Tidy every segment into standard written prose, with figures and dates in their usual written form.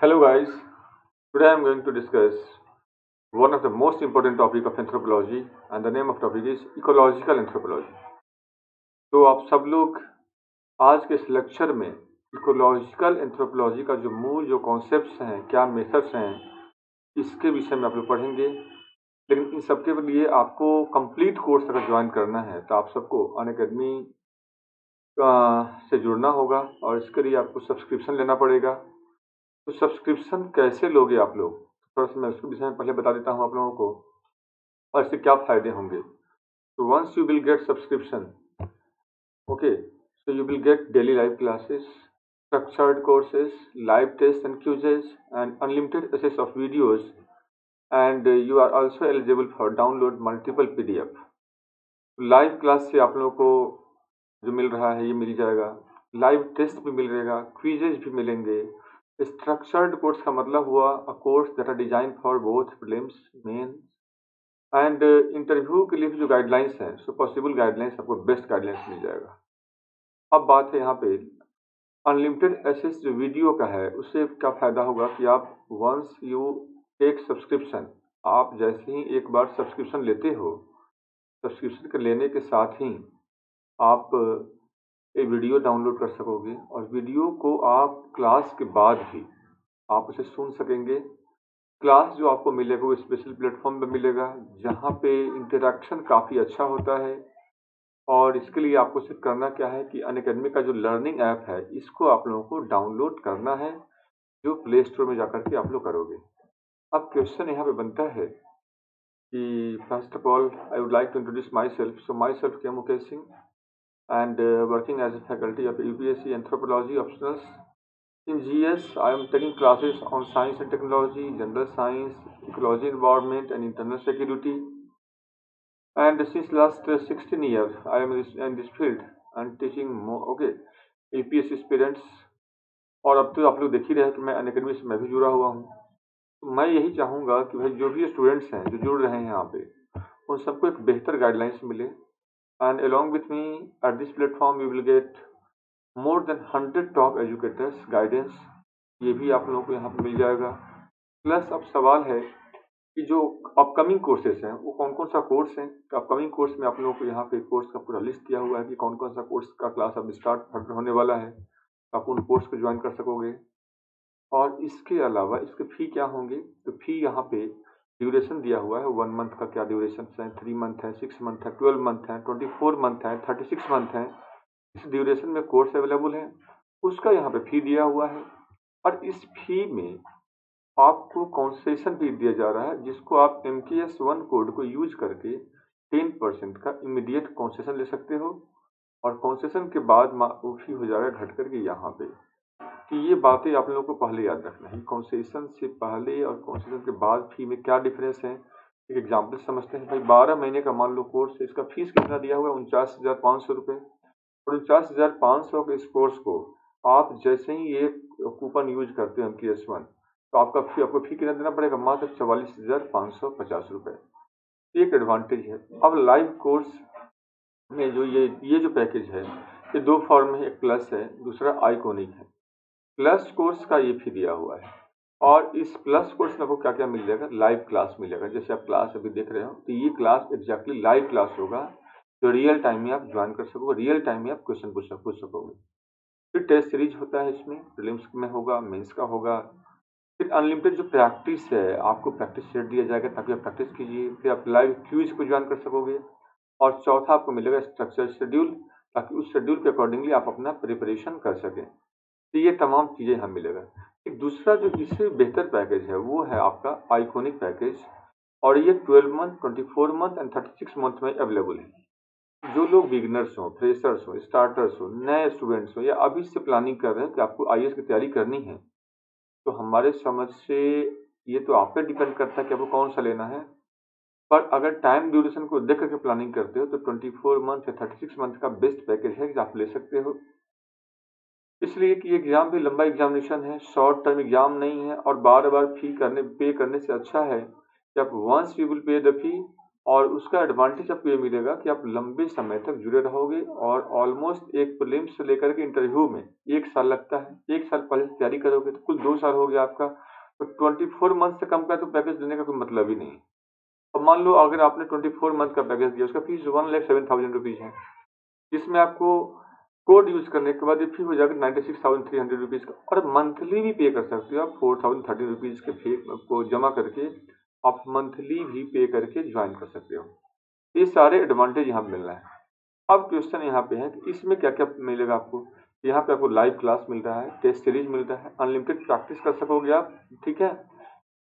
Hello guys, today I am going to discuss one of the most important topic of anthropology and the name of topic is ecological anthropology. तो आप सब लोग आज के इस lecture में ecological anthropology का जो कॉन्सेप्ट्स हैं, क्या मेथड्स हैं, इसके विषय में आप लोग पढ़ेंगे। लेकिन इन सबके लिए आपको कंप्लीट कोर्स अगर ज्वाइन करना है तो आप सबको अनअकैडमी से जुड़ना होगा और इसके लिए आपको सब्सक्रिप्शन लेना पड़ेगा। तो सब्सक्रिप्शन कैसे लोगे आप लोग, थोड़ा सा मैं उसके विषय में पहले बता देता हूँ आप लोगों को और इससे क्या फायदे होंगे। तो once you will get subscription, okay, so you will get daily live classes, structured courses, live tests and quizzes, and unlimited access of videos. And you are also eligible for download multiple PDF. Live class से आप लोगों को जो मिल रहा है ये मिल जाएगा, live test भी मिल रहेगा, क्विजेज भी मिलेंगे। स्ट्रक्चर्ड कोर्स का मतलब हुआ a course that are design for both prelims mains and interview के लिए भी जो गाइडलाइंस हैं, सो पॉसिबल गाइडलाइंस, आपको बेस्ट गाइडलाइंस मिल जाएगा। अब बात है यहाँ पे अनलिमिटेड एक्सेस जो वीडियो का है, उससे क्या फ़ायदा होगा कि आप वंस यू टेक सब्सक्रिप्शन, आप जैसे ही एक बार सब्सक्रिप्शन लेते हो, सब्सक्रिप्शन के लेने के साथ ही आप एक वीडियो डाउनलोड कर सकोगे और वीडियो को आप क्लास के बाद भी आप उसे सुन सकेंगे। क्लास जो आपको मिलेगा वो स्पेशल प्लेटफॉर्म पे मिलेगा जहाँ पे इंटरेक्शन काफ़ी अच्छा होता है। और इसके लिए आपको सिर्फ करना क्या है कि अनअकैडमी का जो लर्निंग ऐप है इसको आप लोगों को डाउनलोड करना है, जो प्ले स्टोर में जाकर के आप लोग करोगे। अब क्वेश्चन यहाँ पे बनता है कि first of all I would like to introduce myself. So myself के Mukesh Singh and working as a faculty of UPSC Anthropology Optionals. In GS, I am taking classes on science and technology, general science, ecology, environment, and internal security. And since last 16 years, I am in this field and teaching more, okay, UPSC students. और अब तो आप लोग देख ही रहे हैं कि मैं अनअकैडमी से मैं भी जुड़ा हुआ हूँ। तो मैं यही चाहूँगा कि भाई जो भी स्टूडेंट्स हैं जो जुड़ रहे हैं यहाँ पे, उन सबको एक बेहतर गाइडलाइंस मिले। And along with me at this platform you will get more than 100 top educators guidance, ये भी आप लोगों को यहाँ पे मिल जाएगा। प्लस अब सवाल है कि जो अपकमिंग कोर्सेज हैं वो कौन कौन सा कोर्स हैं। तो अपकमिंग कोर्स में आप लोगों को यहाँ पे कोर्स का पूरा लिस्ट दिया हुआ है कि कौन कौन सा कोर्स का क्लास अब स्टार्ट होने वाला है, तो आप उन कोर्स को ज्वाइन कर सकोगे। और इसके अलावा इसके फ़ी क्या होंगे, तो फ़ी यहाँ पे ड्यूरेशन दिया हुआ है, 1 मंथ का क्या ड्यूरेशन है, 3 मंथ है, 6 मंथ है, 12 मंथ है, 24 मंथ है, 36 मंथ है। इस ड्यूरेशन में कोर्स अवेलेबल है, उसका यहाँ पे फ़ी दिया हुआ है। और इस फ़ी में आपको कंसेशन भी दिया जा रहा है, जिसको आप MKS 1 कोड को यूज करके 10% का इमीडिएट कंसेशन ले सकते हो और कंसेशन के बाद वो फ़ी हो जाएगा घट करके यहाँ पे। कि ये बातें आप लोगों को पहले याद रखना है, कंसेशन से पहले और कंसेशन के बाद फी में क्या डिफरेंस है। एक एग्जाम्पल समझते हैं। भाई 12 महीने का मान लो कोर्स है, इसका फीस कितना दिया हुआ है, 49,500 रुपये। और 49,500 के इस कोर्स को आप जैसे ही ये कूपन यूज करते हो MKS 1, तो आपको फी कितना देना पड़ेगा, मात्र 44,550 रुपये। एक एडवांटेज है। अब लाइव कोर्स में जो ये जो पैकेज है, ये 2 फॉर्म में, एक प्लस है, दूसरा आइकॉनिक है। प्लस कोर्स का ये फी दिया हुआ है और इस प्लस कोर्स में आपको क्या क्या मिल जाएगा, लाइव क्लास मिलेगा। जैसे आप क्लास अभी देख रहे हो तो ये क्लास एग्जैक्टली लाइव क्लास होगा, तो रियल टाइम में आप ज्वाइन कर सकोगे, रियल टाइम में आप क्वेश्चन पूछ सकोगे। फिर टेस्ट सीरीज होता है, इसमें प्रीलिम्स में होगा, मेंस का होगा। फिर अनलिमिटेड जो प्रैक्टिस है, आपको प्रैक्टिस सेट दिया जाएगा ताकि आप प्रैक्टिस कीजिए। फिर आप लाइव क्यूज को ज्वाइन कर सकोगे। और चौथा आपको मिलेगा स्ट्रक्चर शेड्यूल, ताकि उस शेड्यूल के अकॉर्डिंगली आप अपना प्रिपरेशन कर सकें। तो ये तमाम चीज़ें यहाँ मिलेगा। एक दूसरा जो इससे बेहतर पैकेज है वो है आपका आइकॉनिक पैकेज, और ये 12 मंथ, 24 मंथ एंड 36 मंथ में अवेलेबल है। जो लोग बिगिनर्स हों, फ्रेशर्स हों, स्टार्टर्स हों, नए स्टूडेंट्स हों या अभी से प्लानिंग कर रहे हैं कि आपको IAS की तैयारी करनी है, तो हमारे समझ से ये तो आप पे डिपेंड करता है कि आपको कौन सा लेना है। पर अगर टाइम ड्यूरेशन को देख करके प्लानिंग करते हो तो 24 मंथ या 36 मंथ का बेस्ट पैकेज है कि आप ले सकते हो। इसलिए कि एग्ज़ाम भी लंबा एग्जामिनेशन है, शॉर्ट टर्म एग्ज़ाम नहीं है और बार-बार पे करने से अच्छा है कि आप once you will pay the fee, और उसका एडवांटेज आपको ये मिलेगा कि आप लंबे समय तक जुड़े रहोगे और ऑलमोस्ट एक प्रीलिम्स से लेकर के इंटरव्यू में 1 साल लगता है। 1 साल पहले से तैयारी करोगे तो कुल 2 साल हो गया आपका। तो 24 मंथ से कम का तो पैकेज देने का कोई मतलब ही नहीं। अब मान लो अगर आपने 24 मंथ का पैकेज दिया, उसका फीस 1,07,000 रुपीज है, जिसमें आपको कोड यूज करने के बाद ये फी हो जाएगा 96,300 रुपीज का, और मंथली भी पे कर सकते हो आप 4,030 रुपीज के फी को जमा करके आप मंथली भी पे करके ज्वाइन कर सकते हो। ये सारे एडवांटेज यहाँ पे मिल रहा है। अब क्वेश्चन यहाँ पे है कि इसमें क्या क्या मिलेगा आपको। यहाँ पे आपको लाइव क्लास मिल रहा है, टेस्ट सीरीज मिल रहा है, अनलिमिटेड प्रैक्टिस कर सकोगे आप, ठीक है।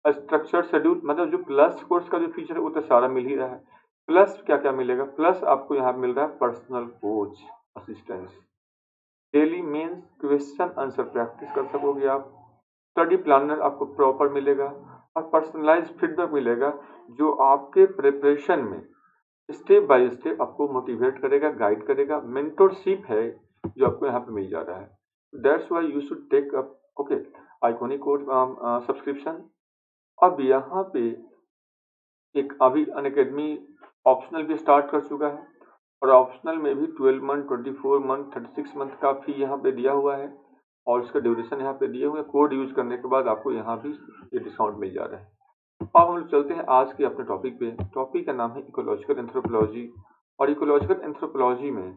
स्ट्रक्चर्ड शेड्यूल, मतलब जो प्लस कोर्स का जो फीचर है वो तो सारा मिल ही रहा है। प्लस क्या क्या मिलेगा, प्लस आपको यहाँ मिल रहा है personal coach assistance, daily mains question answer practice कर सकोगे आप, स्टडी प्लानर आपको प्रॉपर मिलेगा और पर्सनलाइज फीडबैक मिलेगा जो आपके प्रिपरेशन में स्टेप बाय स्टेप आपको मोटिवेट करेगा, गाइड करेगा। मेंटरशिप है जो आपको यहाँ पे मिल जा रहा है। That's why you should take up okay iconic course subscription. अब यहाँ पे एक अभी अनअकैडमी ऑप्शनल भी स्टार्ट कर चुका है और ऑप्शनल में भी 12 मंथ, 24 मंथ, 36 मंथ का फी यहाँ पे दिया हुआ है और इसका ड्यूरेशन यहाँ पे दिए हुए हैं। कोड यूज करने के बाद आपको यहाँ भी ये डिस्काउंट मिल जा रहा है। अब हम लोग चलते हैं आज के अपने टॉपिक पे। टॉपिक का नाम है इकोलॉजिकल एंथ्रोपोलॉजी। और इकोलॉजिकल एंथ्रोपोलॉजी में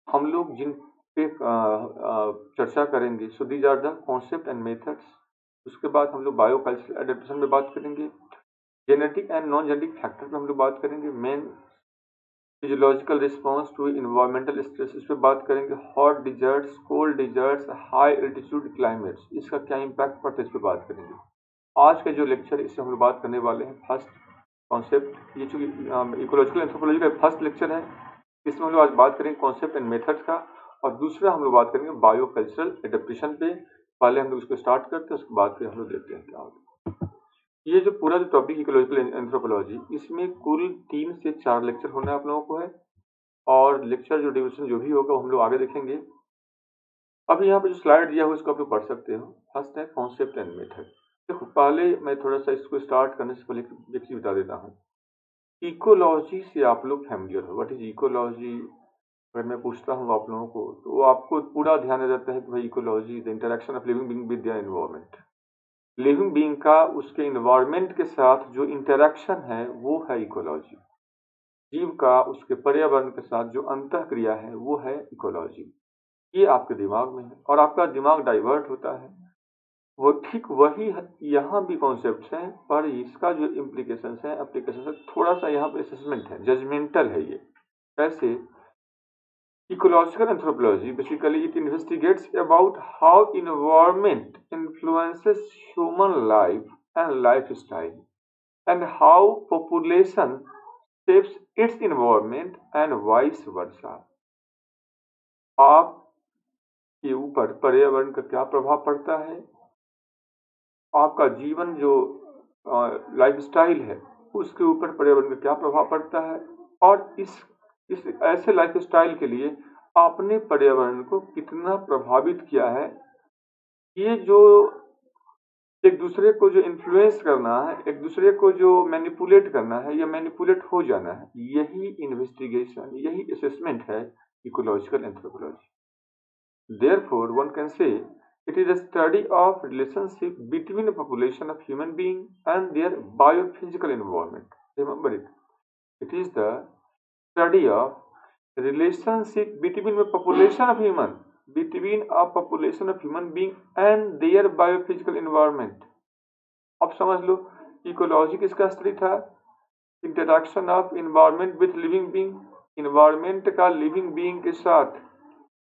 हम लोग जिन पे चर्चा करेंगे, so these are the concept and methods. उसके बाद हम लोग बायोकल्चरल एडेप्टेशन में बात करेंगे, genetic and non genetic factor पे हम लोग बात करेंगे, main physiological response to environmental stresses पे बात करेंगे, hot deserts, cold deserts, high altitude climates, इसका क्या इम्पैक्ट पड़ता है इस पे बात करेंगे। आज का जो लेक्चर है इससे हम लोग बात करने वाले हैं फर्स्ट कॉन्सेप्ट। ये चूंकि इकोलॉजिकल एंथ्रोपोलॉजी का फर्स्ट लेक्चर है, इसमें हम लोग आज बात करेंगे कॉन्सेप्ट एंड मेथड्स का, और दूसरा हम लोग बात करेंगे बायोकल्चरल एडेप्टेशन पे। पहले हम लोग इसको स्टार्ट करते हैं, उसके बाद फिर हम लोग देखते हैं क्या होता है। ये जो पूरा जो टॉपिक इकोलॉजिकल एंथ्रोपोलॉजी, इसमें कुल 3 से 4 लेक्चर होने आप लोगों को है और लेक्चर जो डिविजन जो भी होगा वो हम लोग आगे देखेंगे। अब यहाँ पे जो स्लाइड दिया हुआ उसको आप लोग पढ़ सकते हो। फर्स्ट है कॉन्सेप्ट एंड मेथड। देखो पहले मैं थोड़ा सा इसको स्टार्ट करने से पहले एक चीज बता देता हूँ। इकोलॉजी से आप लोग फैमिलियर हो। What is ecology? अगर मैं पूछता हूँ आप लोगों को तो आपको पूरा ध्यान रहता है कि भाई ecology the interaction of living being with their environment. Living being का उसके इन्वायरमेंट के साथ जो इंटरेक्शन है वो है इकोलॉजी। जीव का उसके पर्यावरण के साथ जो अंतःक्रिया है वो है इकोलॉजी। ये आपके दिमाग में है और आपका दिमाग डाइवर्ट होता है। वो ठीक वही यहाँ भी कॉन्सेप्ट हैं, पर इसका जो इम्प्लीकेशन है, एप्लीकेशन है, थोड़ा सा यहाँ पे असेसमेंट है, जजमेंटल है। ये कैसे? Ecological anthropology basically it investigates about how environment influences human life and lifestyle and how population shapes its environment and vice versa। आपके ऊपर पर्यावरण का क्या प्रभाव पड़ता है, आपका जीवन जो लाइफस्टाइल है उसके ऊपर पर्यावरण का क्या प्रभाव पड़ता है, और इस ऐसे लाइफस्टाइल के लिए आपने पर्यावरण को कितना प्रभावित किया है। ये जो एक दूसरे को जो इन्फ्लुएंस करना है, एक दूसरे को जो मैनिपुलेट करना है या मैनिपुलेट हो जाना है, यही इन्वेस्टिगेशन, यही असेसमेंट है ecological anthropology. Therefore one can say it is a study of relationship between a population of human being and their biophysical environment. Remember it. It is the study of relationship between a population of human being and their biophysical environment. अब समझ लो ecology किसका study था? Interaction of environment with living being. Environment का living being के साथ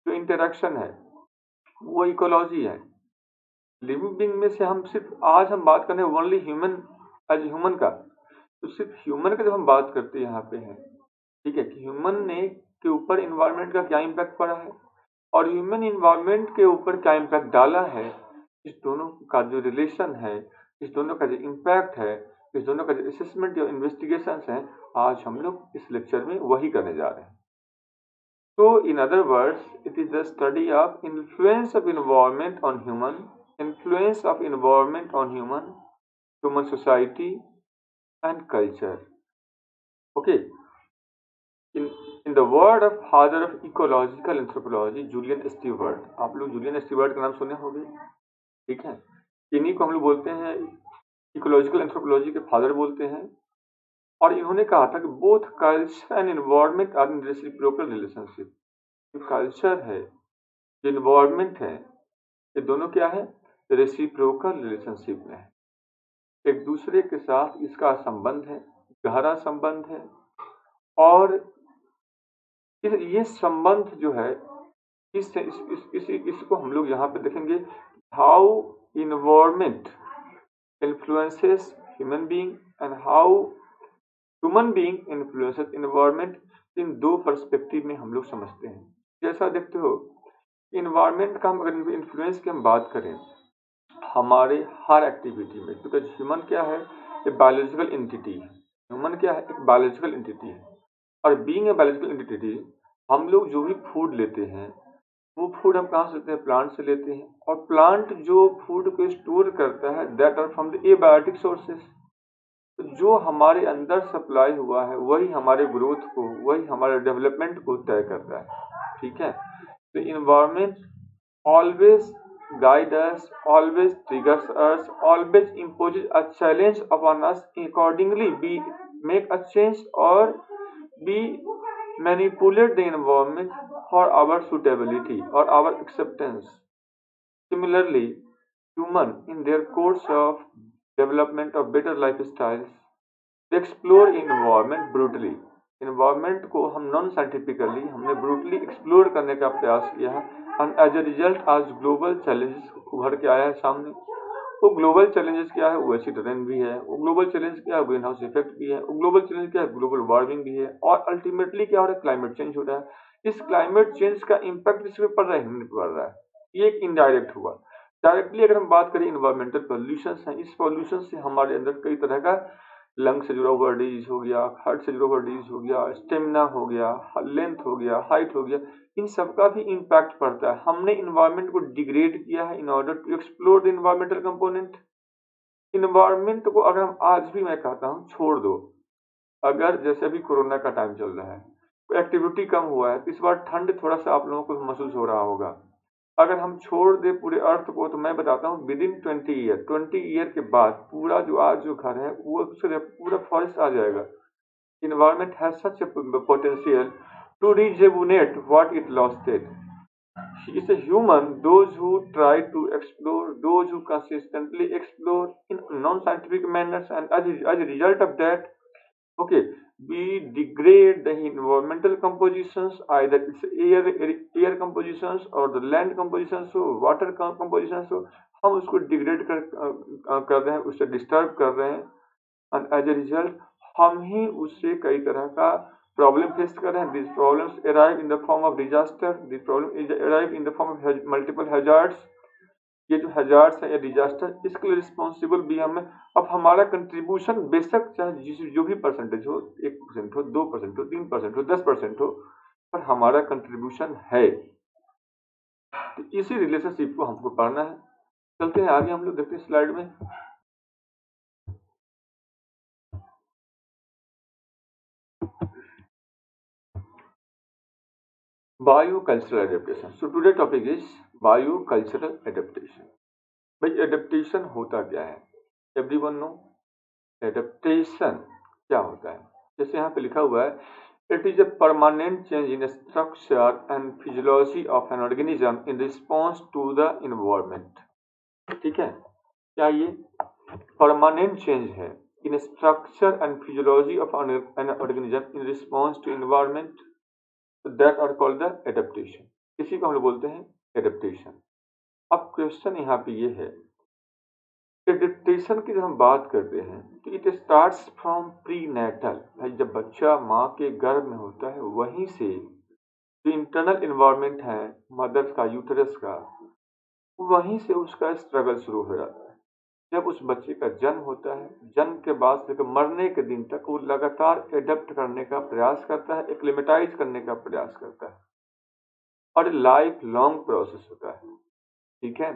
जो interaction है वो इकोलॉजी है। लिविंग बीइंग में से हम सिर्फ आज हम बात करने ओनली ह्यूमन एज ह्यूमन का, तो सिर्फ ह्यूमन का जब हम बात करते हैं यहाँ पे है, ठीक है, कि ह्यूमन ने के ऊपर इन्वायरमेंट का क्या इम्पैक्ट पड़ा है और ह्यूमन इन्वायरमेंट के ऊपर क्या इम्पैक्ट डाला है, इस दोनों का जो रिलेशन है, इस दोनों का जो इम्पैक्ट है, इस दोनों का जो असेसमेंट या इन्वेस्टिगेशन है, आज हम लोग इस लेक्चर में वही करने जा रहे हैं। So in other words, it is the study of influence of environment on human, influence of environment on human society and culture. Okay, in the word of father of ecological anthropology Julian Steward, आप लोग Julian Stewart का नाम सुने होंगे, ठीक है। इन्हीं को हम लोग बोलते हैं इकोलॉजिकल एंथ्रोपोलॉजी के फादर बोलते हैं। और इन्होंने कहा था कि both culture and environment are in reciprocal relationship. जो कल्चर है, जो इन्वायरमेंट है, ये दोनों क्या है, रेसिप्रोकल रिलेशनशिप में है, एक दूसरे के साथ इसका संबंध है, गहरा संबंध है। और ये संबंध जो है इसको हम लोग यहाँ पे देखेंगे, how environment influences human being and how human being influences environment. इन दो पर्सपेक्टिव में हम लोग समझते हैं। जैसा देखते हो, इन्वायरमेंट का हम अगर इन्फ्लुएंस की हम बात करें हमारे हर एक्टिविटी में, क्योंकि ह्यूमन क्या है, एक बायोलॉजिकल एंटिटी है। ह्यूमन क्या है, एक बायोलॉजिकल एंटिटी है। और बीइंग ए बायोलॉजिकल एंटिटी, हम लोग जो भी फूड लेते हैं वो फूड हम कहाँ से लेते हैं, प्लांट से लेते हैं। और प्लांट जो फूड को स्टोर करता है that are from the abiotic sources. तो जो हमारे अंदर सप्लाई हुआ है वही हमारे ग्रोथ को, वही हमारे डेवलपमेंट को तय करता है, ठीक है। तो environment always guide us, always triggers us, always imposes a challenge upon us. Accordingly, we make a change or we manipulate the environment for our suitability or our acceptance. Similarly, human in their course of development of better lifestyles, they explore environment brutally. Environment को हम non scientifically हमने brutally explore करने का प्रयास किया है। And as a result आज global challenges उभर के आया है सामने। वो ग्लोबल चैलेंजेस क्या है, वो एसिड रेन भी है। वो ग्लोबल चैलेंज क्या है, ग्रीन हाउस इफेक्ट भी है। वो ग्लोबल चैलेंज क्या है, ग्लोबल वार्मिंग भी है। और अल्टीमेटली क्या हो रहा है, क्लाइमेट चेंज हो रहा है। इस क्लाइमेट चेंज का इम्पैक्ट इस पर पड़ रहा है, ह्यूमन पर पड़ रहा है। ये एक इनडायरेक्ट हुआ। डायरेक्टली अगर हम बात करें, इन्वायरमेंटल पॉल्यूशन है। इस पॉल्यूशन से हमारे अंदर कई तरह का लंग से जुड़ा हुआ डिजीज हो गया, हार्ट से जुड़ा हुआ डिजीज हो गया, स्टेमिना हो गया, लेंथ हो गया, हाइट हो गया, इन सब का भी इम्पैक्ट पड़ता है। हमने इन्वायरमेंट को डिग्रेड किया है in order to explore the environmental component. Environment को अगर हम आज भी, मैं कहता हूँ, छोड़ दो, अगर जैसे अभी कोरोना का टाइम चल रहा है, एक्टिविटी कम हुआ है, तो इस बार ठंड थोड़ा सा आप लोगों को महसूस हो रहा होगा। अगर हम छोड़ दे पूरे अर्थ को, तो मैं बताता हूँ विद इन 20 ईयर के बाद पूरा जो आज जो घर है वो पूरा फॉरेस्ट आ जाएगा। Environment has such a potential to rejuvenate what it losted. It's a human, those who try to explore, those who consistently explore in non-scientific manners, and as a result of that, okay, we degrade the environmental compositions, either it's air compositions or the land compositions हो, water compositions हो, हम उसको degrade कर रहे हैं, उससे disturb कर रहे हैं। एंड एज ए रिजल्ट हम ही उससे कई तरह का प्रॉब्लम फेस कर रहे हैं। This problems arrive in the form of disaster, this problem is arrive in the form of multiple hazards. ये जो हैजार्ड्स है या डिजास्टर, इसके लिए रिस्पॉन्सिबल भी हम हैं। अब हमारा कंट्रीब्यूशन बेशक चाहे जो भी परसेंटेज हो, 1% हो, 2% हो, 3% हो, 10% हो, पर हमारा कंट्रीब्यूशन है। तो इसी रिलेशनशिप को हमको पढ़ना है। चलते हैं आगे, हम लोग देखते हैं स्लाइड में। Biocultural adaptation. So today topic is biocultural adaptation. भाई एडेप्टेशन होता क्या है, एवरीवन नो एडेप्टेशन क्या होता है। जैसे यहाँ पे लिखा हुआ है, it is a permanent change in structure and physiology of an organism in response to the environment. ठीक है, क्या ये परमानेंट चेंज है in structure and physiology of an organism in response to environment, that are called the adaptation. इसी को हम लोग बोलते हैं एडेप्टेशन। अब क्वेश्चन यहाँ पे ये है, एडेप्टेशन की जब हम बात करते हैं तो it starts from prenatal. भाई जब बच्चा माँ के गर्भ में होता है, वहीं से जो इंटरनल इन्वायरमेंट है मदर का, यूटरस का, वहीं से उसका स्ट्रगल शुरू हो जाता है। जब उस बच्चे का जन्म होता है, जन्म के बाद से मरने के दिन तक वो लगातार एडेप्ट करने का प्रयास करता है, एक्लिमेटाइज करने का प्रयास करता है, और लाइफ लॉन्ग प्रोसेस होता है। ठीक है,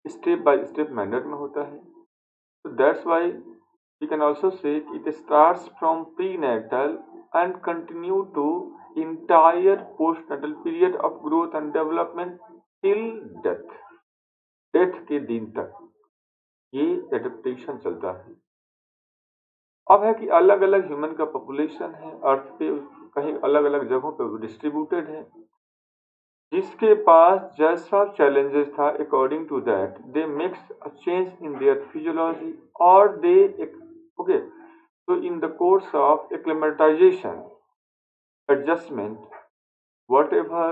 स्टेप बाय स्टेप मैनर में होता है। तो that's why We can also say it starts from prenatal and continue to entire postnatal period of growth and development till death. Death के दिन तक ये एडेप्टेशन चलता है। अब है कि अलग अलग ह्यूमन का पॉपुलेशन है अर्थ पे, कहीं अलग अलग जगहों पे डिस्ट्रीब्यूटेड है, जिसके पास जैसा चैलेंजेस था according to that they makes a change in their physiology और they okay. So in the course of acclimatization, adjustment, whatever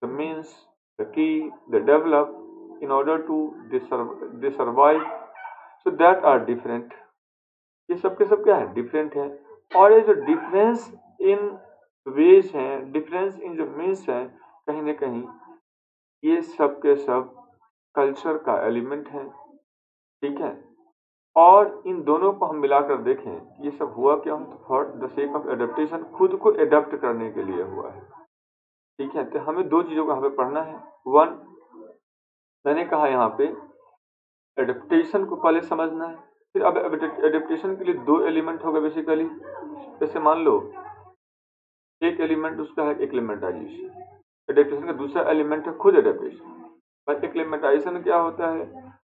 the means, the key, they develop in order to they survive. So that are different. ये सब के सब क्या है? Different है। और ये जो डिफरेंस इन वेज हैं, डिफरेंस इन जो मीन्स हैं, कहीं ना कहीं ये सब के सब कल्चर का एलिमेंट है। ठीक है, और इन दोनों को हम मिलाकर देखें ये सब हुआ क्यों? तो for the sake of adaptation, खुद को एडेप्ट करने के लिए हुआ है। ठीक है, तो हमें दो चीजों को यहाँ पे पढ़ना है। वन, मैंने कहा यहाँ पे एडेप्टेशन को पहले समझना है, फिर अब एडेप्टेशन के लिए दो एलिमेंट होगा बेसिकली। जैसे मान लो एक एलिमेंट उसका है एक्लिमेटाइजेशन, एडेप्टेशन का दूसरा एलिमेंट है खुद एडेप्टेशन। पर एक्लिमेटाइजेशन क्या होता है?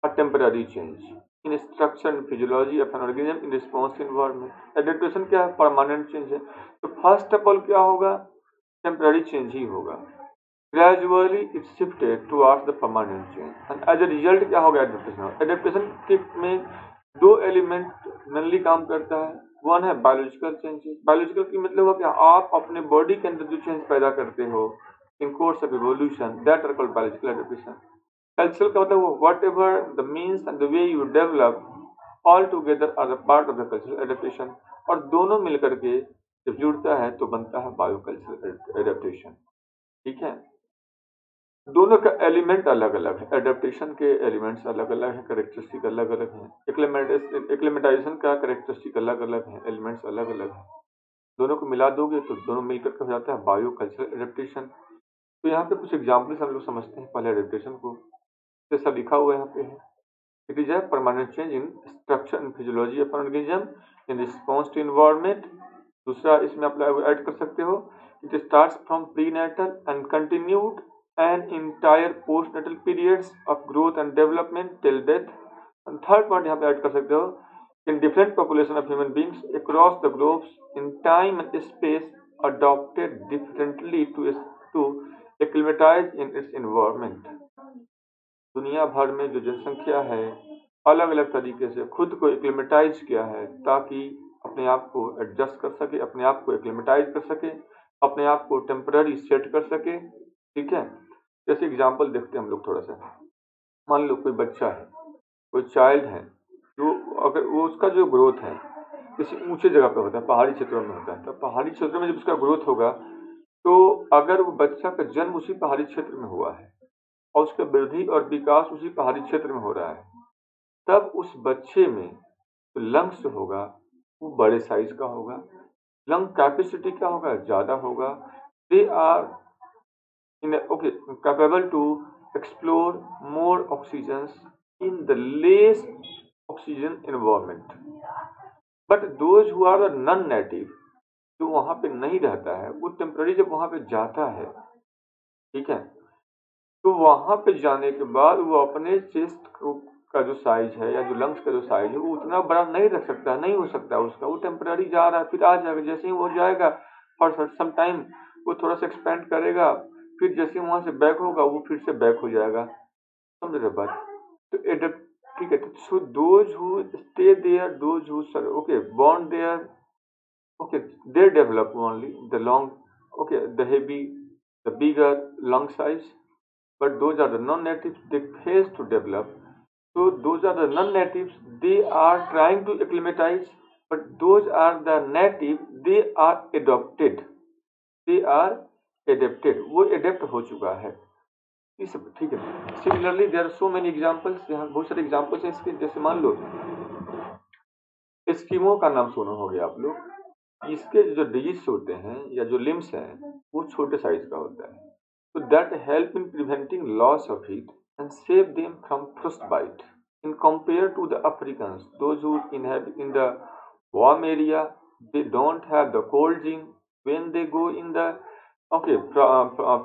A temporary change in structure and physiology of an organism in response to environment. Adaptation क्या है? परमानेंट चेंज है। तो फर्स्ट ऑफ ऑल क्या होगा? टेम्पररी चेंज ही होगा। Gradually it shifted towards the permanent change and as a result क्या होगा? एडेप्टेशन। एडेप्टेशन में दो एलिमेंट मेनली काम करता है। वन है बायोलॉजिकल चेंजेस। बायोलॉजिकल की मतलब है कि आप अपने बॉडी के अंदर जो चेंज पैदा करते हो in course of evolution, that are called biological adaptation. Cultural का मतलब whatever the means and the way you develop all together are a part of the cultural adaptation. और दोनों मिलकर के जब जुड़ता है तो बनता है बायो कल्चरल एडेप्टेशन। ठीक है, दोनों का एलिमेंट अलग अलग है, एडेप्टेशन के एलिमेंट्स अलग अलग हैं, करेक्टरिस्टिक अलग अलग हैं। एक्लिमेटाइजेशन का करेक्टरिस्टिक अलग अलग है, एलिमेंट्स अलग अलग हैं। दोनों को मिला दोगे तो दोनों मिलकर के हो जाता है बायो कल्चरल एडेप्टेशन। तो यहाँ पे कुछ एग्जाम्पल्स हम लोग समझते हैं पहले एडेप्टेशन को। जैसा लिखा हुआ यहाँ पे है, it is a permanent change in structure and physiology of organism in response to environment. दूसरा इसमें आप ऐड कर सकते हो, it starts from prenatal and continued and entire postnatal periods of growth and development till death. And third point यहाँ पे add कर सकते हो, in different population of human beings across the globes in time and space adopted differently to acclimatize in its environment. दुनिया भर में जो जनसंख्या है अलग अलग तरीके से खुद को एक्लिमेटाइज किया है ताकि अपने आप को एडजस्ट कर सके, अपने आप को एक्लिमेटाइज कर सके, अपने आप को टेम्पररी सेट कर सके। ठीक है, जैसे एग्जाम्पल देखते हैं हम लोग थोड़ा सा। मान लो कोई बच्चा है, कोई चाइल्ड है, जो अगर वो उसका जो ग्रोथ है किसी ऊंचे जगह पे होता है, पहाड़ी क्षेत्रों में होता है, तो पहाड़ी क्षेत्रों में जब उसका ग्रोथ होगा तो अगर वो बच्चा का जन्म उसी पहाड़ी क्षेत्र में हुआ है और उसका वृद्धि और विकास उसी पहाड़ी क्षेत्र में हो रहा है, तब उस बच्चे में तो लंग्स जो होगा वो बड़े साइज का होगा, लंग कैपेसिटी क्या होगा? ज़्यादा होगा। They are capable to explore more oxygens in the less oxygen environment. But those who are the non-native, जो वहाँ पे नहीं रहता है, वो टेम्पररी जब वहाँ पे जाता है, ठीक है, तो वहाँ पे जाने के बाद वो अपने चेस्ट का जो साइज है या जो लंग्स का जो साइज है वो उतना बड़ा नहीं रख सकता, नहीं हो सकता उसका। वो टेम्पररी जा रहा है, फिर आ जाएगा, जैसे ही वो जाएगा फॉर सम टाइम वो थोड़ा सा एक्सपेंड करेगा, फिर जैसे वहां से बैक होगा वो फिर से बैक हो जाएगा। समझ रहे बात? तो एडेप्ट, ठीक है। So those who stay there, those who born there, they develop only the long, the heavy, the bigger lung size, but those are the non-natives, they fail to develop. So those are the non-natives, they are trying to acclimatize, but those are the native, they are adopted, they are adapted, वो adapt हो चुका है। इस ठीक है। Similarly there are so many examples, यहाँ बहुत सारे एग्जांपल्स हैं इसके। जैसे मान लो एस्किमो का नाम सुना होंगे आप लोग, इसके जो डिजिट्स होते हैं या जो लिम्स हैं वो छोटे साइज का होता है। तो that help in preventing loss of heat and save them from frostbite. in compared to the Africans, those who inhabit in the warm area, they don't have the cold gene. When they go in the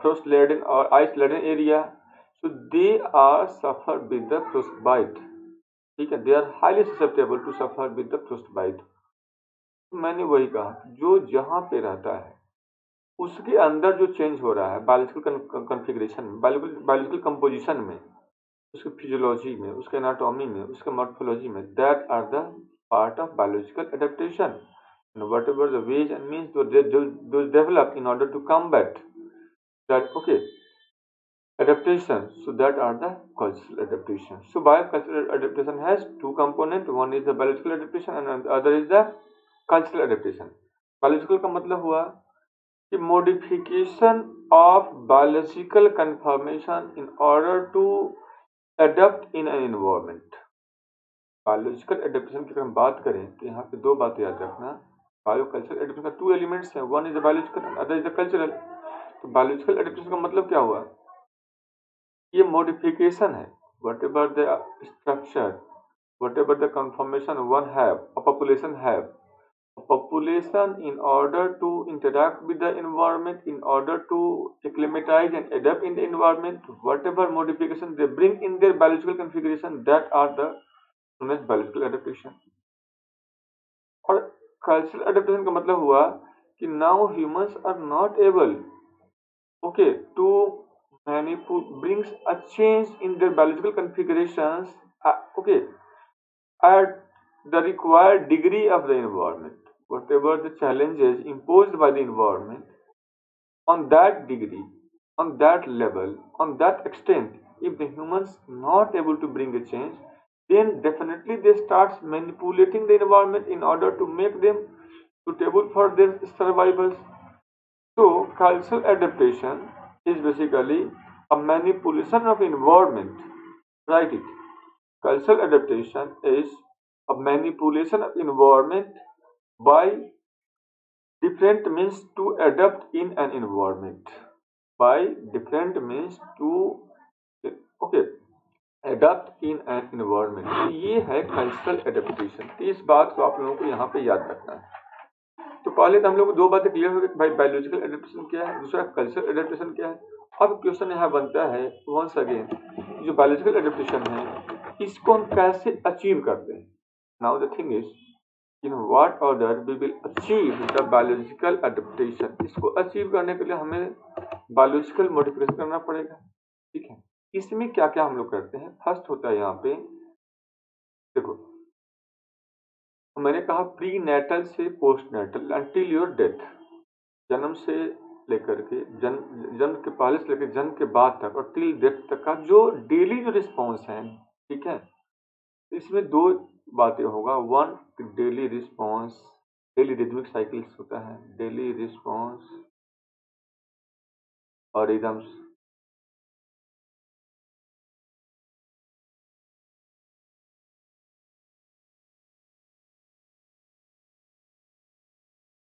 frost-laden or ice-laden area, so they are suffer with the frostbite. ठीक है, they are highly susceptible to suffer with the frostbite. मैंने वही कहा, जो जहां पे रहता है उसके अंदर जो चेंज हो रहा है बायोलॉजिकल कॉन्फ़िगरेशन में, बायोलॉजिकल कंपोजिशन में, उसके फिजियोलॉजी में, उसके एनाटॉमी में, उसके मॉर्फोलॉजी में, that are the part of biological adaptation. Whatever the ways and means those develop in order to combat that adaptation, so that are the cultural adaptation. So biocultural adaptation has two components, one is the biological adaptation and the other is the cultural adaptation. Biological का मतलब हुआ कि modification of biological conformation in order to adapt in an environment. Biological adaptation की अगर हम बात करें तो यहाँ पे दो बातें याद रखना. बायोकल्चरल एडेप्टेशन का टू एलिमेंट्स हैं, one is the biological and other is the cultural. तो बायोलॉजिकल एडेप्टेशन का मतलब क्या हुआ? ये मॉडिफिकेशन है. What ever the structure, what ever the conformation one have, a population have, a population in order to interact with the environment, in order to acclimatize and adapt in the environment, whatever modification they bring in their biological configuration, that are the known as biological adaptation. और cultural adaptation का मतलब हुआ कि now humans are not able to brings a change in their biological configurations at the required degree of the environment. Whatever the challenges imposed by the environment, on that degree, on that level, on that extent, if the humans not able to bring a change, then definitely they start manipulating the environment in order to make them suitable for their survival. So cultural adaptation is basically a manipulation of environment. Write it. Cultural adaptation is a manipulation of environment by different means to adapt in an environment. By different means to adapt in an environment. तो ये है cultural adaptation. इस बात को आप लोगों को यहाँ पे याद रखना है. तो पहले तो हम लोग को दो बातें क्लियर हो गई, भाई बायोलॉजिकल एडेप्टेशन क्या है, दूसरा कल्चरल एडेप्टेशन क्या है. अब क्वेश्चन यहाँ बनता है वंस अगेन, जो बायोलॉजिकल एडेप्टेशन है इसको हम कैसे अचीव करते हैं. Now the thing is in what order we will achieve the biological adaptation. इसको अचीव करने के लिए हमें बायोलॉजिकल मॉडिफिकेशन करना पड़ेगा. ठीक है, इसमें क्या क्या हम लोग करते हैं. फर्स्ट होता है यहाँ पे, देखो मैंने कहा प्री नेटल से postnatal until your death, जन्म से लेकर के जन्म के पहले से लेकर जन्म के बाद तक और टिल डेथ तक का जो डेली जो रिस्पॉन्स है, ठीक है, इसमें दो बातें होगा. One, daily response, daily rhythmic cycles होता है, डेली रिस्पॉन्स और रिदम्स.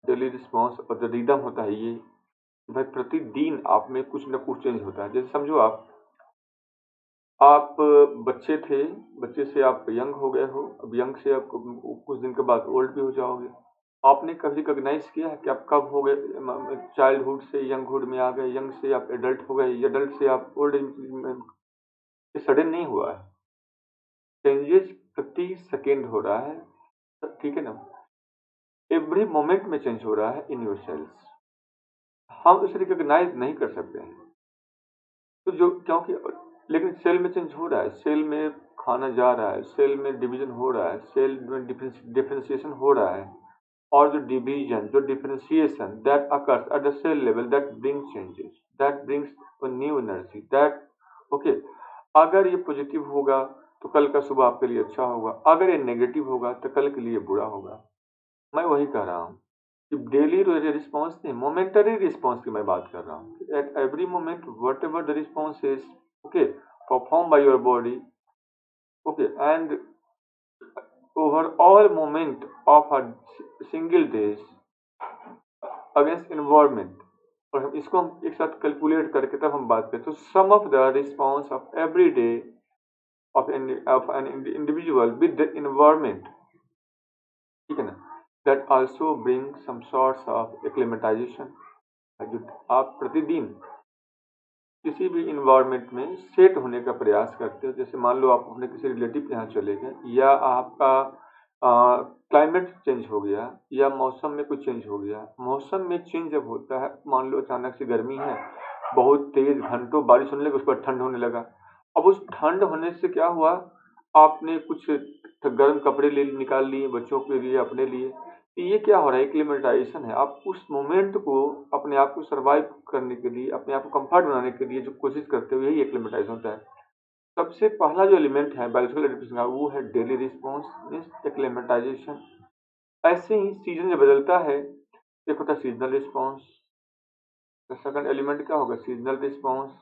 डेली रिस्पॉन्स और जो रिदम होता है ये भाई प्रतिदिन आप में कुछ न कुछ चेंज होता है. जैसे समझो आप बच्चे थे, बच्चे से आप यंग हो गए हो, अब यंग से आप कुछ दिन के बाद ओल्ड भी हो जाओगे. आपने कभी रिकॉग्नाइज किया है कि आप कब हो गए, चाइल्डहुड से यंगहुड में आ गए, यंग से आप एडल्ट हो गए, एडल्ट से आप ओल्ड में. सडन नहीं हुआ है, चेंजेस प्रति सेकेंड हो रहा है. ठीक है ना, एवरी मोमेंट में चेंज हो रहा है इन योर सेल्स. हम उसे रिकॉग्नाइज नहीं कर सकते हैं तो जो, क्योंकि लेकिन सेल में चेंज हो रहा है, सेल में खाना जा रहा है, सेल में डिवीजन हो रहा है, सेल में डिफरेंशिएशन हो रहा है. और जो डिवीजन, जो differentiation that occurs at the cell level, that brings changes, that brings new energy, that अगर ये पॉजिटिव होगा तो कल का सुबह आपके लिए अच्छा होगा, अगर ये नेगेटिव होगा तो कल के लिए बुरा होगा. मैं वही कह रहा हूँ कि डेली रिस्पॉन्स नहीं, मोमेंटरी रिस्पॉन्स की मैं बात कर रहा हूँ. At every moment what ever the response is perform by your body, and over all moment of a single days against environment. और हम इसको हम एक साथ कैलकुलेट करके तब हम बात करें तो some of the response of every day of an individual with the environment, ठीक है ना, that also bring some sorts of acclimatization। जो आप प्रतिदिन किसी भी इन्वायरमेंट में सेट होने का प्रयास करते हो, जैसे मान लो आप अपने किसी रिलेटिव के यहाँ चले गए, या आपका क्लाइमेट चेंज हो गया, या मौसम में कुछ चेंज हो गया। मौसम में चेंज जब होता है, मान लो अचानक से गर्मी है, बहुत तेज घंटों बारिश होने लगी, उस पर ठंड होने लगा। अब उस ठंड होने से क्या हुआ, आपने कुछ गर्म कपड़े ले निकाल लिए बच्चों के लिए, अपने लिए। तो ये क्या हो रहा है, एक्लिमेटाइजेशन है। आप उस मोमेंट को, अपने आप को सर्वाइव करने के लिए, अपने आप को कंफर्ट बनाने के लिए जो कोशिश करते हो, यही एक्लिमेटाइजेशन होता है। सबसे पहला जो एलिमेंट है बायोलॉजिकल एडेप्टेशन का, वो है डेली रिस्पॉन्स मीन्स एक्लिमेटाइजेशन। ऐसे ही सीजन जब बदलता है, एक होता है सीजनल रिस्पॉन्स। तो सेकंड एलिमेंट क्या होगा, सीजनल रिस्पॉन्स,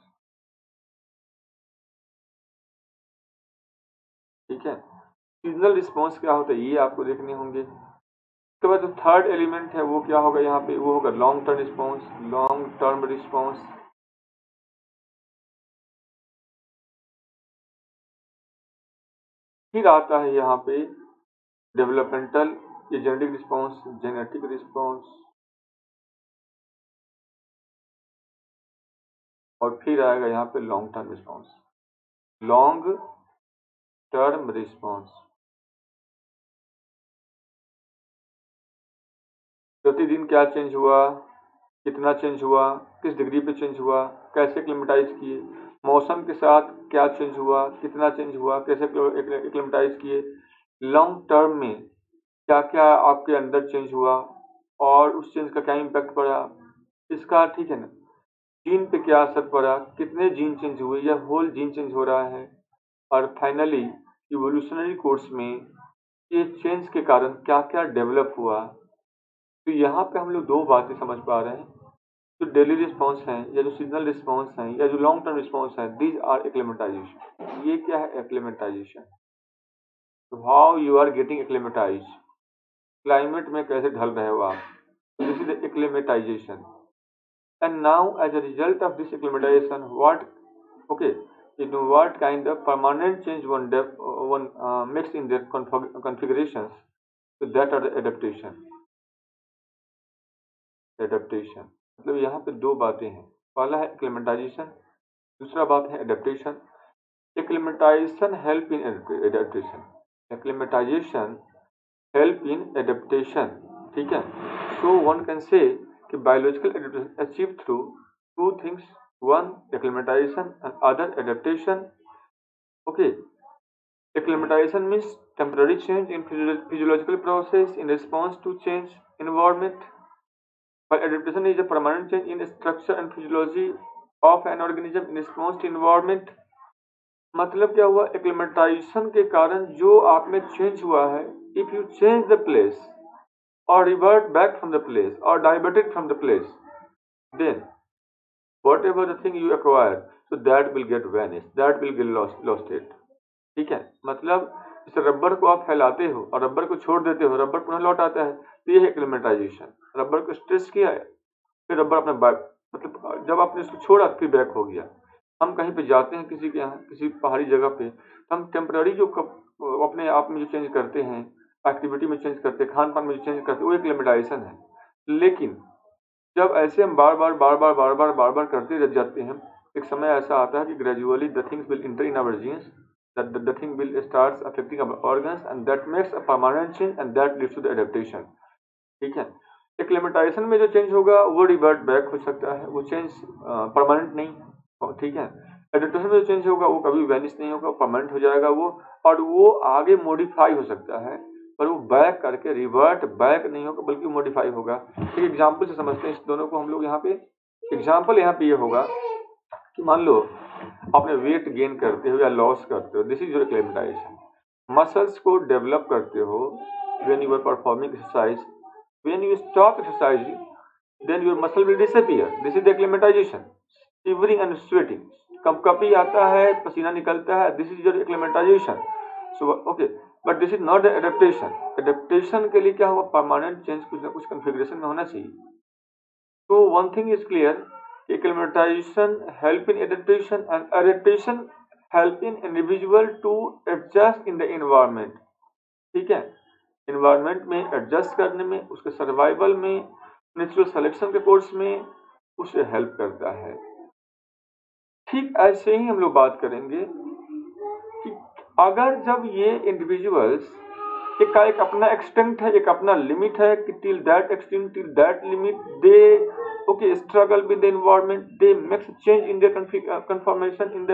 ठीक है। सीजनल रिस्पॉन्स क्या होता है, ये आपको देखने होंगे। उसके बाद जो थर्ड एलिमेंट है वो क्या होगा यहाँ पे, वो होगा long term response. Long term response, फिर आता है यहाँ पे डेवलपमेंटल, ये जेनेटिक रिस्पॉन्स, जेनेटिक रिस्पॉन्स, और फिर आएगा यहाँ पे long term response. Long term response, प्रतिदिन क्या चेंज हुआ, कितना चेंज हुआ, किस डिग्री पे चेंज हुआ, कैसे एक्लिमेटाइज किए, मौसम के साथ क्या चेंज हुआ, कितना चेंज हुआ, कैसे एक्लिमेटाइज किए, लॉन्ग टर्म में क्या क्या आपके अंदर चेंज हुआ और उस चेंज का क्या इम्पैक्ट पड़ा इसका, ठीक है ना। जीन पे क्या असर पड़ा, कितने जीन चेंज हुए या होल जीन चेंज हो रहा है, और फाइनली इवोल्यूशनरी कोर्स में ये चेंज के कारण क्या क्या डेवलप हुआ। तो यहाँ पे हम लोग दो बातें समझ पा रहे हैं, जो डेली रिस्पॉन्स हैं या जो सीजनल रिस्पॉन्स हैं या जो लॉन्ग टर्म रिस्पॉन्स हैं, दीज आर एक्लिमेटाइजेशन। ये क्या है, एक्लिमेटाइजेशन। तो how you are getting acclimatize, climate में कैसे ढल रहे हो आप, this is acclimatization. And now as a result of this acclimatization, what, okay, in what kind of permanent change one makes in their configurations, so that are the adaptation। Adaptation मतलब यहाँ पे दो बातें हैं, पहला है एक्लिमेटाइजेशन, दूसरा बात है adaptation. Acclimatisation help in adaptation, acclimatisation help in adaptation, ठीक है। सो वन कैन से कि biological adaptation achieve through two things, one acclimatisation and other adaptation. Okay, acclimatization means temporary change in physiological process in response to change environment, while adaptation is a permanent change in structure and physiology of an organism in response to environment। मतलब क्या हुआ, acclimatisation के कारण जो आप में change हुआ है, if you change the place or revert back from the place or diverted from the place, then whatever the thing you acquire, so that will get vanished, that will get lost it, ठीक है। मतलब जैसे rubber को आप फैलाते हो और rubber को छोड़ देते हो, रबर पुनः लौट आता है, तो ये है एक्लिमेटाइजेशन। रबर को स्ट्रेच किया है, फिर रबर अपना बैक, मतलब जब आपने उसको छोड़ा फिर बैक हो गया। हम कहीं पे जाते हैं किसी के यहाँ, किसी पहाड़ी जगह पे, तो हम टेम्पररी जो अपने आप में जो चेंज करते हैं, एक्टिविटी में चेंज करते हैं, खान पान में जो चेंज करते हैं, वो एक्लिमेटाइजेशन है। लेकिन जब ऐसे हम बार बार करते रह जाते हैं, एक समय ऐसा आता है कि gradually the things will enter in our genes, that the thing will starts affecting our organs and that makes a permanent change and that leads to the adaptation, ठीक है। एक्लिमेटाइजेशन में जो चेंज होगा वो रिवर्ट बैक हो सकता है, वो चेंज परमानेंट नहीं, ठीक है। एडेप्टेशन में जो चेंज होगा वो कभी वैनिश नहीं होगा, परमानेंट हो जाएगा वो, और वो आगे मॉडिफाई हो सकता है, पर वो बैक करके रिवर्ट बैक नहीं होगा बल्कि मॉडिफाई होगा। एक एग्जाम्पल से समझते हैं इस दोनों को हम लोग। यहाँ पे एग्जाम्पल यहाँ पे ये होगा कि मान लो आपने वेट गेन करते हो या लॉस करते हो, this is your acclimatization. Muscles को डेवलप करते हो when you are performing exercise, when you stop exercising then your muscle will disappear, this is acclimatization. Shivering and sweating, कंपकपी आता है, पसीना निकलता है, this is your acclimatization. So okay, but this is not the adaptation. Adaptation के लिए क्या होगा, परमानेंट चेंज कुछ ना कुछ कॉन्फ़िगरेशन में होना चाहिए। तो one thing is clear, acclimatization help in adaptation and adaptation helping individual to adjust in the environment. ठीक है, environment में adjust करने में, उसके survival में, नेचुरल सिलेक्शन के कोर्स में उसे हेल्प करता है। ठीक ऐसे ही हम लोग बात करेंगे कि अगर जब ये इंडिविजुअल्स एक अपना एक्सटेंट है, एक अपना लिमिट है कि till that extent, till that limit they struggle with the environment, they makes change in the conformation in the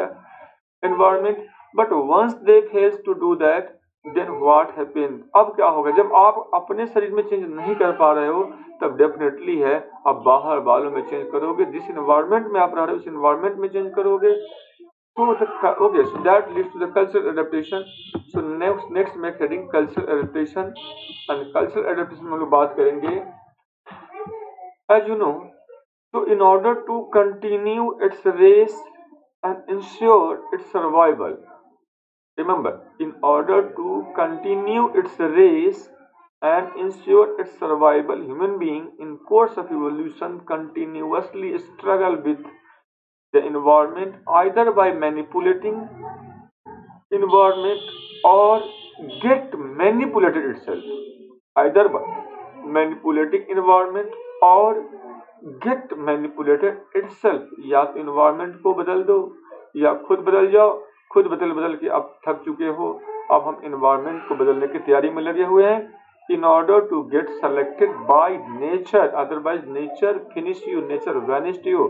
environment, but once they fails to do that, then what happens? अब क्या होगा? जब आप अपने शरीर में चेंज नहीं कर पा रहे हो, तब डेफिनेटली है आप बाहर वालों में चेंज करोगे, जिस एनवायरनमेंट में आप रह रहे हो उस एनवायरनमेंट में चेंज करोगे। So that leads to the cultural adaptation. So next make heading cultural adaptation, and cultural adaptation में हम लोग बात करेंगे। As you know, so in order to continue its race and ensure its survival, remember, in order to continue its race and ensure its survival, human being in course of evolution continuously struggle with the environment, either by manipulating environment or get manipulated itself, either by manipulating environment or get manipulated itself। या तो environment को बदल दो या खुद बदल जाओ। खुद बदल के अब थक चुके हो, अब हम environment को बदलने की तैयारी में लगे हुए हैं, in order to get selected by nature, otherwise nature finish you, nature vanished you।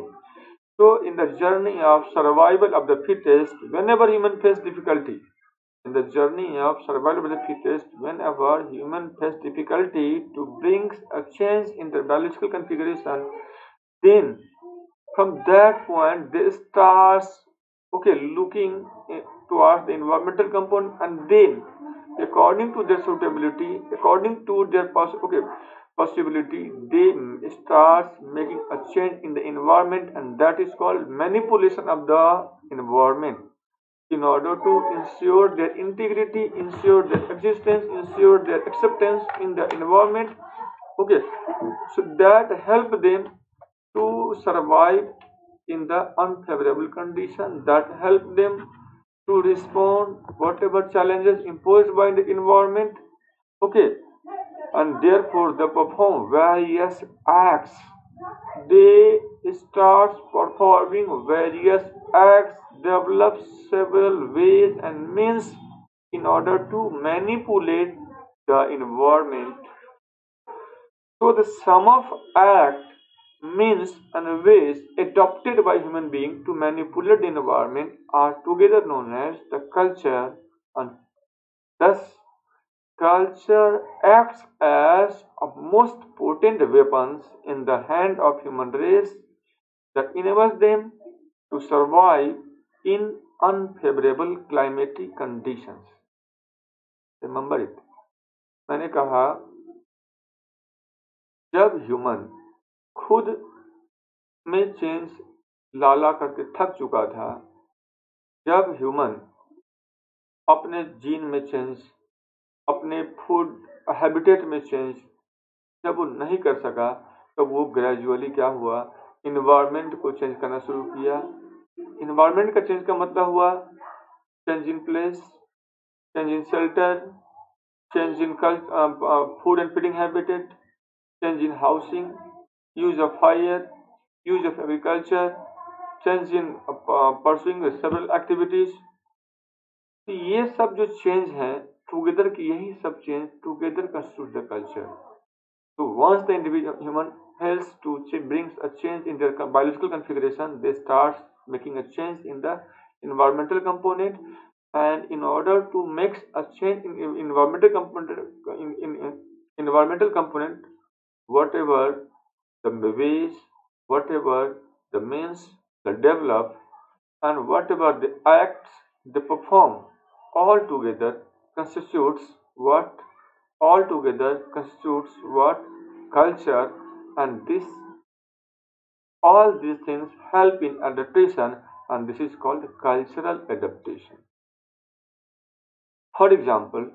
So in the journey of survival of the fittest, whenever human face difficulty, in the journey of survival of the fittest, whenever human face difficulty to bring a change in their biological configuration, then from that point they start looking towards the environmental component, and then according to their suitability, according to their possibility, they start making a change in the environment, and that is called manipulation of the environment, in order to ensure their integrity, ensure their existence, ensure their acceptance in the environment, so that help them to survive in the unfavorable condition, that help them to respond whatever challenges imposed by the environment, and therefore they perform various acts. They start performing various acts, develop several ways and means in order to manipulate the environment. So the sum of acts, means and ways adopted by human beings to manipulate the environment are together known as the culture, and thus culture acts as a most potent weapons in the hand of human race that enables them to survive in unfavorable climatic conditions. Remember it. मैंने कहा जब human खुद में change लाला करके थक चुका था, जब ह्यूमन अपने जीन में चेंज, अपने फूड हैबिटेट में चेंज जब वो नहीं कर सका, तो वो ग्रेजुअली क्या हुआ, इन्वायरमेंट को चेंज करना शुरू किया। इन्वायरमेंट का चेंज का मतलब हुआ change in place, change in shelter, change in food and feeding habitat, change in housing, use of fire, use of agriculture, change in pursuing several activities। तो ये सब जो चेंज हैं टुगेदर की, यही सब change together constitute the culture। So once the individual human helps to brings a change in their biological configuration, they start making a change in the environmental component, and in order to make a change in environmental component, whatever the ways, whatever the means they develop, and whatever the acts they perform, all together constitutes what? Culture, and all these things help in adaptation, and this is called cultural adaptation। For example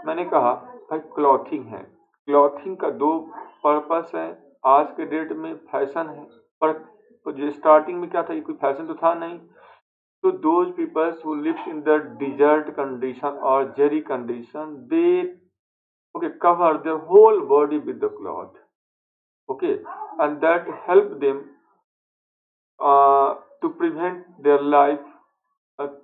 मैंने कहा भाई clothing है, clothing का दो purpose है। आज के date में फैशन है, पर जो स्टार्टिंग में क्या था, ये कोई फैशन तो था नहीं। So those people who live in the desert condition or jerry condition, they cover their whole body with the cloth. Okay, and that help them to prevent their life,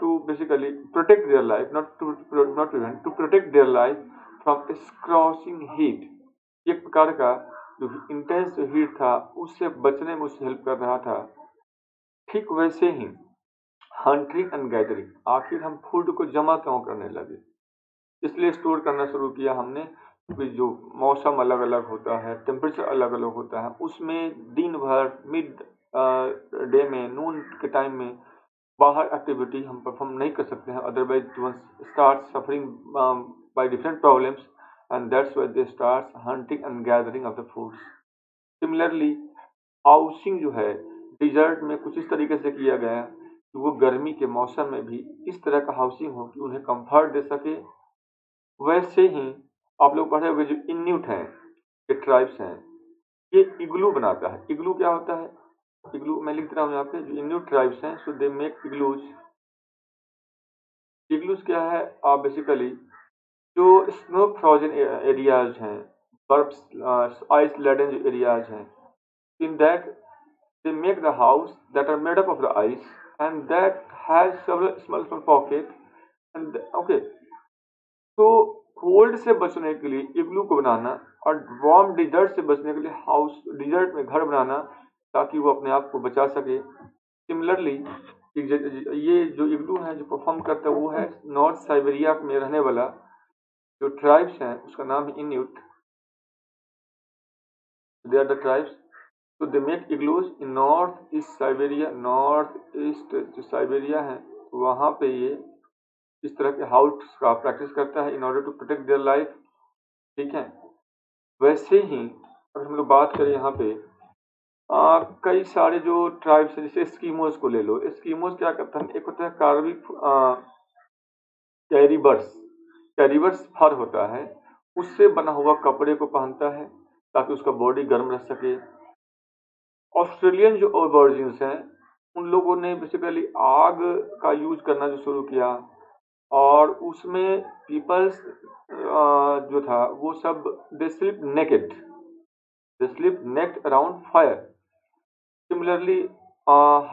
to basically protect their life, not prevent, to protect their life from scorching heat. एक प्रकार का जो intense heat था उससे बचने में उससे help कर रहा था। ठीक वैसे ही हंटिंग एंड गैदरिंग, आखिर हम फूड को जमा क्यों करने लगे? इसलिए स्टोर करना शुरू किया हमने कि जो मौसम अलग अलग होता है, टेम्परेचर अलग अलग होता है, उसमें दिन भर मिड डे में, नून के टाइम में बाहर एक्टिविटी हम परफॉर्म नहीं कर सकते हैं, otherwise one start suffering by different problems and that's why they start hunting and gathering of the foods. Similarly housing जो है डिजर्ट में कुछ इस तरीके से किया गया कि वो गर्मी के मौसम में भी इस तरह का हाउसिंग हो कि उन्हें कंफर्ट दे सके। वैसे ही आप लोग पढ़े होंगे जो इन्यूट हैं, ये ट्राइब्स हैं, ये इग्लू बनाता है। इग्लू क्या होता है? इग्लू मैं लिख रहा हूँ यहाँ पे, जो इन्यूट ट्राइब्स हैं, सो दे मेक इग्लूज। इग्लूज क्या है? बेसिकली जो स्नो फ्रोजन एरियाज हैं, बर्फ आइस लेडन जो एरियाज हैं, in that they make the house that are made up of the ice and that has several small pocket and okay, तो cold से बचने के लिए इग्लू को बनाना और वार्म डिजर्ट से बचने के लिए हाउस डिजर्ट में घर बनाना ताकि वो अपने आप को बचा सके। सिमिलरली ये जो इग्लू है जो परफॉर्म करता है वो है नॉर्थ साइबेरिया में रहने वाला जो ट्राइब्स हैं, उसका नाम है इन्यूट। दे आर द ट्राइब्स, तो they make igloos in north east Siberia. North east जो साइबेरिया है वहाँ पे ये इस तरह के हाउस का प्रैक्टिस करता है in order to protect their life. ठीक है, वैसे ही अगर हम लोग बात करें यहाँ पे कई सारे जो ट्राइब्स हैं, जैसे एस्किमोज को ले लो। एस्किमोज क्या करता है? एक होता है कार्बिक कैरिबर्स। कैरिबर्स फर होता है, उससे बना हुआ कपड़े को पहनता है ताकि उसका बॉडी गर्म रह सके। ऑस्ट्रेलियन जो ओबर्जिन्स हैं उन लोगों ने बेसिकली आग का यूज करना जो शुरू किया और उसमें पीपल्स जो था वो सब they sleep naked, they sleep naked around fire. Similarly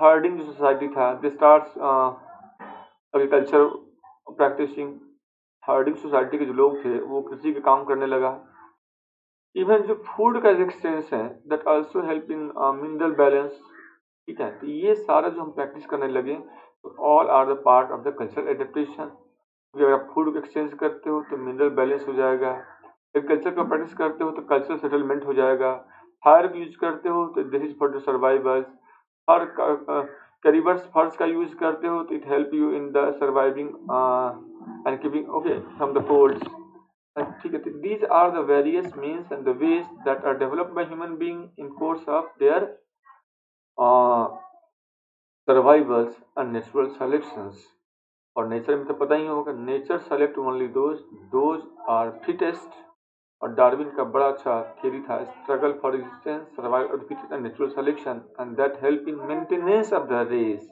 herding जो सोसाइटी था, they start agriculture practicing. Herding society के जो लोग थे वो कृषि का काम करने लगा। इवन जो फूड का एक्सचेंज है that also help in mineral balance. ठीक है, तो ये सारा जो हम प्रैक्टिस करने लगे तो all are the part of the cultural adaptation. अगर आप फूड को एक्सचेंज करते हो तो मिनरल बैलेंस हो जाएगा, एग्रीकल्चर का प्रैक्टिस करते हो तो कल्चरल सेटलमेंट हो जाएगा, फायर का यूज करते हो तो this is for the survivals, और कैरिबर्स फर्स का यूज करते हो तो it help you in the surviving and keeping okay from the colds. ठीक है, these are the various means and the ways that are developed by human being in course of their survivals and natural selections। और nature में तो पता ही होगा, nature select only those are fittest. और डार्विन का बड़ा अच्छा थ्योरी था, struggle for existence, survival of the fittest and natural selection, and that help in maintenance of the race.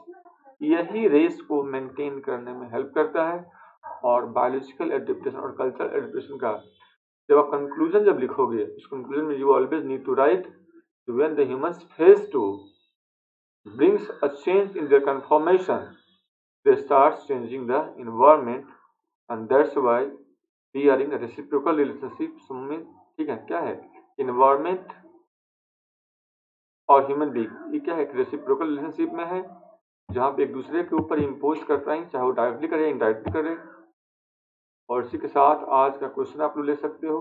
यही रेस को मेंटेन करने में हेल्प करता है। और बायोलॉजिकल एडेप्टेशन और कल्चरल एडेप्टेशन का जब आप कंक्लूजन जब लिखोगे, उस कंक्लूजन में you always need to right when the humans phase two brings a change in their conformation, they start changing the environment, and that's why we are in a reciprocal relationship। में ठीक है, क्या है environment और human being, ये क्या है? Reciprocal relationship में है जहाँ पे एक दूसरे के ऊपर इम्पोज करता है, चाहे वो डायरेक्टली करे इनडायरेक्टली करे। और इसी के साथ आज का क्वेश्चन आप लोग ले सकते हो,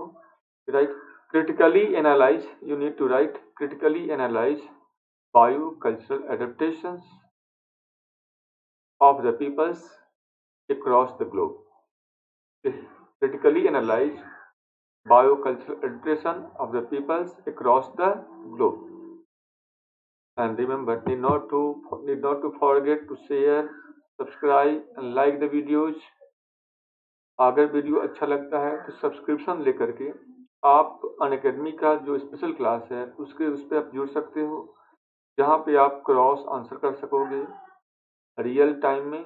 right? Critically analyse, you need to write critically analyse biocultural adaptations of the peoples across the globe। Critically analyze biocultural adaptation of the peoples across the globe, and remember, need not to forget to share, subscribe and like the videos। अगर video अच्छा लगता है तो subscription लेकर के आप Unacademy का जो स्पेशल क्लास है उस पर आप जुड़ सकते हो, जहाँ पे आप क्रॉस आंसर कर सकोगे, रियल टाइम में।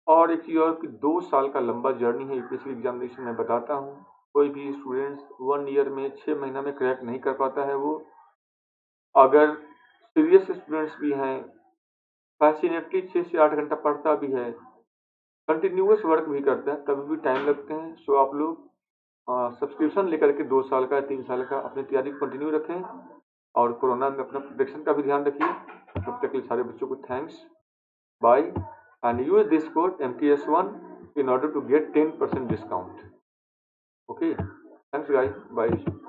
और एक चीज़ और कि 2 साल का लंबा जर्नी है यूपीएससी एग्जामिनेशन में बताता हूँ। कोई भी स्टूडेंट्स 1 ईयर में 6 महीना में क्रैक नहीं कर पाता है। वो अगर सीरियस स्टूडेंट्स भी हैं, पैशनेटली 6 से 8 घंटा पढ़ता भी है, कंटिन्यूअस वर्क भी करता है, तभी भी टाइम लगते हैं। सो आप लोग सब्सक्रिप्शन लेकर के 2 साल का 3 साल का अपनी तैयारी कंटिन्यू रखें और कोरोना में अपना प्रोटेक्शन का भी ध्यान रखिए। तब तक के लिए सारे बच्चों को thanks, bye, and use this code MTS1 in order to get 10% discount. Okay, thanks guys, bye.